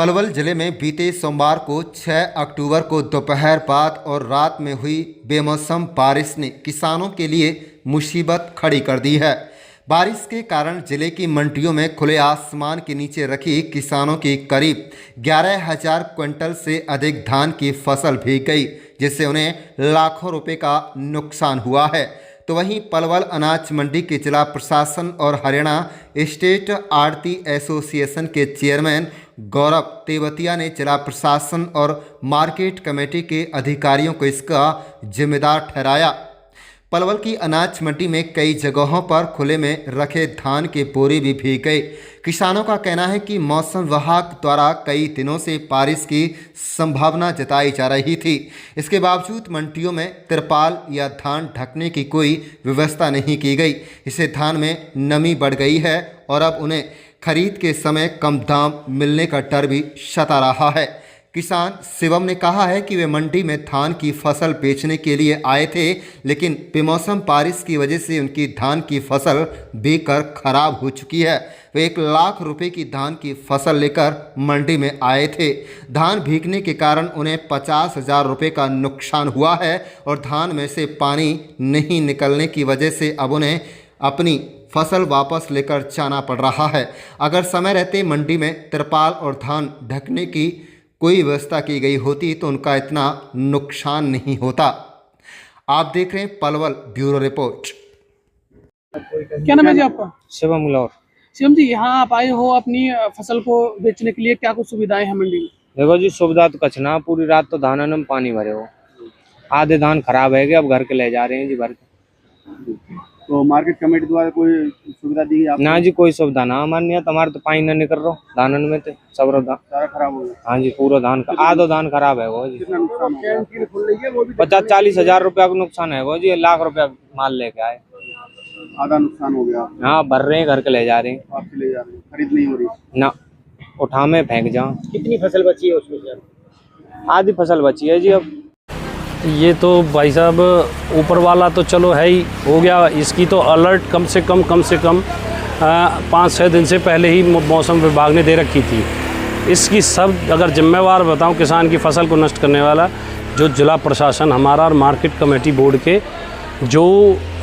पलवल जिले में बीते सोमवार को 6 अक्टूबर को दोपहर बाद और रात में हुई बेमौसम बारिश ने किसानों के लिए मुसीबत खड़ी कर दी है। बारिश के कारण जिले की मंडियों में खुले आसमान के नीचे रखी किसानों की करीब 11,000 क्विंटल से अधिक धान की फसल भीग गई, जिससे उन्हें लाखों रुपए का नुकसान हुआ है। तो वहीं पलवल अनाज मंडी के जिला प्रशासन और हरियाणा स्टेट आड़ती एसोसिएशन के चेयरमैन गौरव तेवतिया ने जिला प्रशासन और मार्केट कमेटी के अधिकारियों को इसका जिम्मेदार ठहराया। पलवल की अनाज मंडी में कई जगहों पर खुले में रखे धान के बोरे भी भीग गए। किसानों का कहना है कि मौसम विभाग द्वारा कई दिनों से बारिश की संभावना जताई जा रही थी, इसके बावजूद मंडियों में तिरपाल या धान ढकने की कोई व्यवस्था नहीं की गई। इससे धान में नमी बढ़ गई है और अब उन्हें खरीद के समय कम दाम मिलने का डर भी सता रहा है। किसान शिवम ने कहा है कि वे मंडी में धान की फसल बेचने के लिए आए थे, लेकिन बेमौसम बारिश की वजह से उनकी धान की फसल भीगकर खराब हो चुकी है। वे 1 लाख रुपए की धान की फसल लेकर मंडी में आए थे। धान भीगने के कारण उन्हें 50,000 रुपये का नुकसान हुआ है और धान में से पानी नहीं निकलने की वजह से अब उन्हें अपनी फसल वापस लेकर जाना पड़ रहा है। अगर समय रहते मंडी में तिरपाल और धान ढकने की कोई व्यवस्था की गई होती तो उनका इतना नुकसान नहीं होता। आप देख रहे हैं पलवल ब्यूरो रिपोर्ट। क्या नाम है जी आपका? शिवम गौर। शिवम जी, यहाँ आप आए हो अपनी फसल को बेचने के लिए, क्या कुछ सुविधाएं हैं मंडी में? देखो जी, सुविधा तो कुछ ना, पूरी रात तो धान में पानी भरे हो, आधे धान खराब है, अब घर के ले जा रहे हैं जी भर के। तो मार्केट कमेटी द्वारा कोई सुविधा दी आपको? ना जी, कोई सुविधा ना हमारे नहीं है। हमारे तो पानी न निकल रहा धानन में, तो सब सारा खराब हो गया। हाँ जी, पूरा धान का आधो धान खराब है वो जी। कितना नुकसान हो गया? 50-40 हजार रुपया का नुकसान है वो जी। 1 लाख रुपया माल लेके आए, आधा नुकसान हो गया। हाँ, भर रहे हैं, घर के ले जा रहे हैं। आपके ले जा रहे हैं, खरीद नहीं हो रही ना, उठा में फेंक जाओ। कितनी फसल बची है उसमें? आधी फसल बची है जी। अब ये तो भाई साहब ऊपर वाला तो चलो है ही हो गया, इसकी तो अलर्ट कम से कम 5-6 दिन से पहले ही मौसम विभाग ने दे रखी थी। इसकी सब अगर जिम्मेवार बताऊं, किसान की फसल को नष्ट करने वाला जो जिला प्रशासन हमारा और मार्केट कमेटी बोर्ड के जो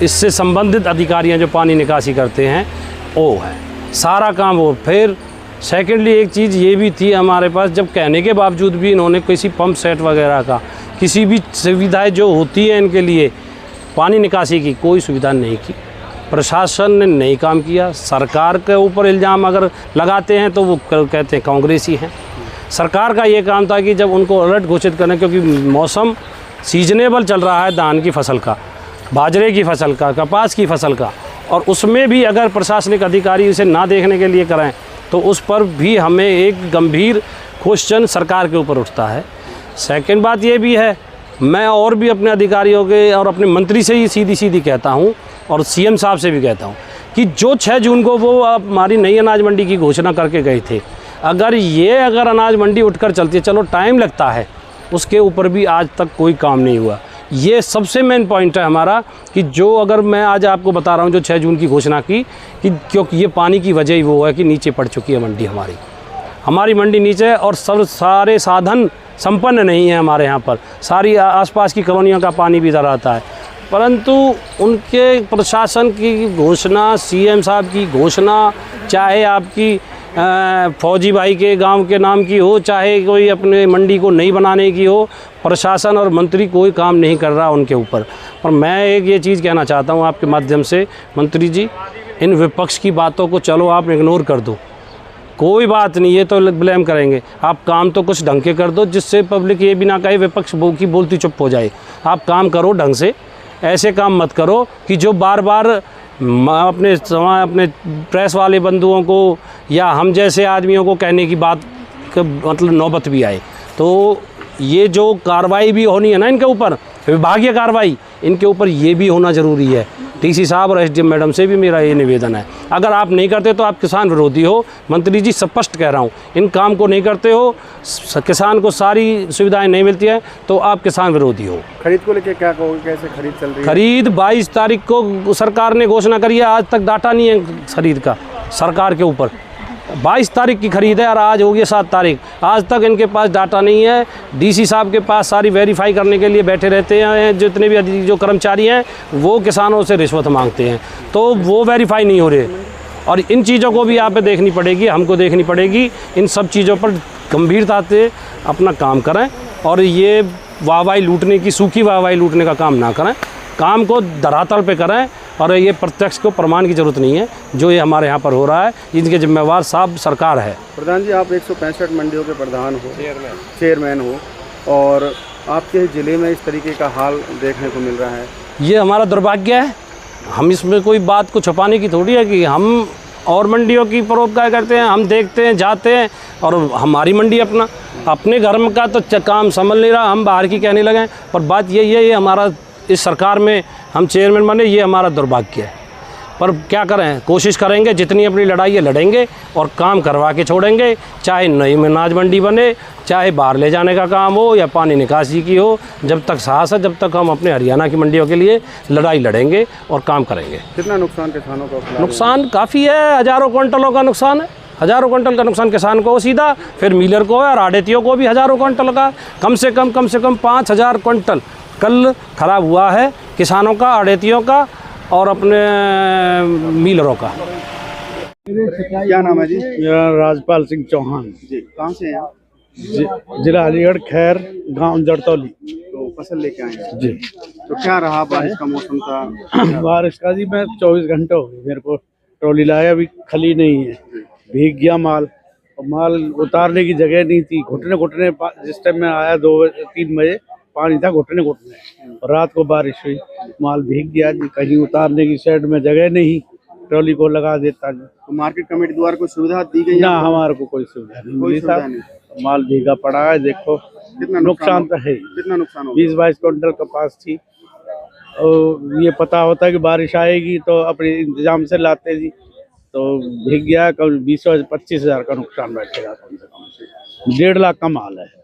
इससे संबंधित अधिकारी हैं, जो पानी निकासी करते हैं, वो है सारा काम वो। फिर सेकेंडली एक चीज़ ये भी थी हमारे पास, जब कहने के बावजूद भी इन्होंने किसी पंप सेट वगैरह का किसी भी सुविधाएं जो होती है इनके लिए पानी निकासी की कोई सुविधा नहीं की। प्रशासन ने नहीं काम किया। सरकार के ऊपर इल्ज़ाम अगर लगाते हैं तो वो कहते हैं कांग्रेसी हैं। सरकार का ये काम था कि जब उनको अलर्ट घोषित करें, क्योंकि मौसम सीजनेबल चल रहा है धान की फसल का, बाजरे की फसल का, कपास की फसल का, और उसमें भी अगर प्रशासनिक अधिकारी इसे ना देखने के लिए करें तो उस पर भी हमें एक गंभीर क्वेश्चन सरकार के ऊपर उठता है। सेकंड बात ये भी है, मैं और भी अपने अधिकारियों के और अपने मंत्री से ही सीधी सीधी कहता हूँ और सीएम साहब से भी कहता हूँ कि जो 6 जून को वो हमारी नई अनाज मंडी की घोषणा करके गए थे, अगर अनाज मंडी उठकर चलती है, चलो टाइम लगता है, उसके ऊपर भी आज तक कोई काम नहीं हुआ। ये सबसे मेन पॉइंट है हमारा कि जो अगर मैं आज आपको बता रहा हूँ जो 6 जून की घोषणा की, कि क्योंकि ये पानी की वजह ही वो है कि नीचे पड़ चुकी है मंडी हमारी मंडी नीचे है और सारे साधन संपन्न नहीं है हमारे यहाँ पर। सारी आसपास की कॉलोनियों का पानी भी इधर आता है, परंतु उनके प्रशासन की घोषणा, सीएम साहब की घोषणा, चाहे आपकी फौजी भाई के गांव के नाम की हो, चाहे कोई अपने मंडी को नहीं बनाने की हो, प्रशासन और मंत्री कोई काम नहीं कर रहा उनके ऊपर। और मैं एक ये चीज़ कहना चाहता हूँ आपके माध्यम से, मंत्री जी, इन विपक्ष की बातों को चलो आप इग्नोर कर दो, कोई बात नहीं, ये तो ब्लेम करेंगे, आप काम तो कुछ ढंग के कर दो जिससे पब्लिक ये भी ना कहे विपक्ष की बोलती चुप हो जाए। आप काम करो ढंग से, ऐसे काम मत करो कि जो बार बार अपने प्रेस वाले बंधुओं को या हम जैसे आदमियों को कहने की बात मतलब नौबत भी आए। तो ये जो कार्रवाई भी होनी है ना इनके ऊपर, विभागीय कार्रवाई, इनके ऊपर ये भी होना ज़रूरी है। डीसी साहब और एसडीएम मैडम से भी मेरा ये निवेदन है, अगर आप नहीं करते तो आप किसान विरोधी हो। मंत्री जी स्पष्ट कह रहा हूँ, इन काम को नहीं करते हो, किसान को सारी सुविधाएं नहीं मिलती है तो आप किसान विरोधी हो। खरीद को लेकर क्या कहोगे, कैसे खरीद चल रही है? खरीद 22 तारीख को सरकार ने घोषणा करी है, आज तक डाटा नहीं है खरीद का सरकार के ऊपर। 22 तारीख की खरीद है और आज हो गई 7 तारीख। आज तक इनके पास डाटा नहीं है। डीसी साहब के पास सारी वेरीफाई करने के लिए बैठे रहते हैं। जितने भी जो कर्मचारी हैं वो किसानों से रिश्वत मांगते हैं, तो वो वेरीफाई नहीं हो रहे। और इन चीज़ों को भी यहाँ पे देखनी पड़ेगी, हमको देखनी पड़ेगी। इन सब चीज़ों पर गंभीरता से अपना काम करें और ये वाहवाही लूटने की, सूखी वाहवाही लूटने का काम ना करें। काम को धरातल पे करें और ये प्रत्यक्ष को प्रमाण की ज़रूरत नहीं है। जो ये हमारे यहाँ पर हो रहा है इनके जिम्मेवार साहब सरकार है। प्रधान जी, आप 165 मंडियों के प्रधान हो, चेयरमैन हो, और आपके ज़िले में इस तरीके का हाल देखने को मिल रहा है। ये हमारा दुर्भाग्य है। हम इसमें कोई बात को छुपाने की थोड़ी है कि हम और मंडियों की परोपकार करते हैं। हम देखते हैं, जाते हैं, और हमारी मंडी अपने घर में का तो काम समझ नहीं रहा, हम बाहर की कहने लगे। पर बात यही है, ये हमारा इस सरकार में हम चेयरमैन बने, ये हमारा दुर्भाग्य है। पर क्या करें, कोशिश करेंगे, जितनी अपनी लड़ाई है लड़ेंगे और काम करवा के छोड़ेंगे। चाहे नई अनाज मंडी बने, चाहे बाहर ले जाने का काम हो या पानी निकासी की हो, जब तक साहस है, जब तक हम अपने हरियाणा की मंडियों के लिए लड़ाई लड़ेंगे और काम करेंगे। कितना नुकसान किसानों को? नुकसान काफ़ी है, हज़ारों क्विंटलों का नुकसान है। हज़ारों क्विंटल का नुकसान किसान को सीधा, फिर मिलर को है, और आढ़तियों को भी हज़ारों क्विंटल का। कम से कम 5,000 क्विंटल कल ख़राब हुआ है किसानों का, आढ़तियों का और अपने मिलरों का। क्या नाम है जी? मेरा राजपाल सिंह चौहान जी, कहाँ से हैं आप? जिला अलीगढ़, खैर, गांव जड़तौली। तो फसल लेके आए हैं जी। तो क्या रहा, बारिश का मौसम था? बारिश का जी, मैं 24 घंटे हो गए मेरे को ट्रॉली लाया, अभी खली नहीं है, भीग गया माल। और माल उतारने की जगह नहीं थी, घुटने घुटने। जिस टाइम में आया 2-3 बजे पानी था घुटने घुटने, और रात को बारिश हुई, माल भीग गया जी। कहीं उतारने की साइड में जगह नहीं, ट्रॉली को लगा देता जी। तो मार्केट कमेटी द्वारा कोई सुविधा दी गई? ना, हमारे को कोई सुविधा नहीं कोई मिली सुविधा साहब। नहीं। माल भीगा पड़ा है, देखो कितना नुकसान तो है। कितना नुकसान हो? 20-22 क्विंटल कपास थी। और ये पता होता है कि बारिश आएगी तो अपने इंतजाम से लाते जी, तो भीग गया। कभी 20-25 हज़ार का नुकसान बैठेगा, कम से कम 1.5 लाख का माल है।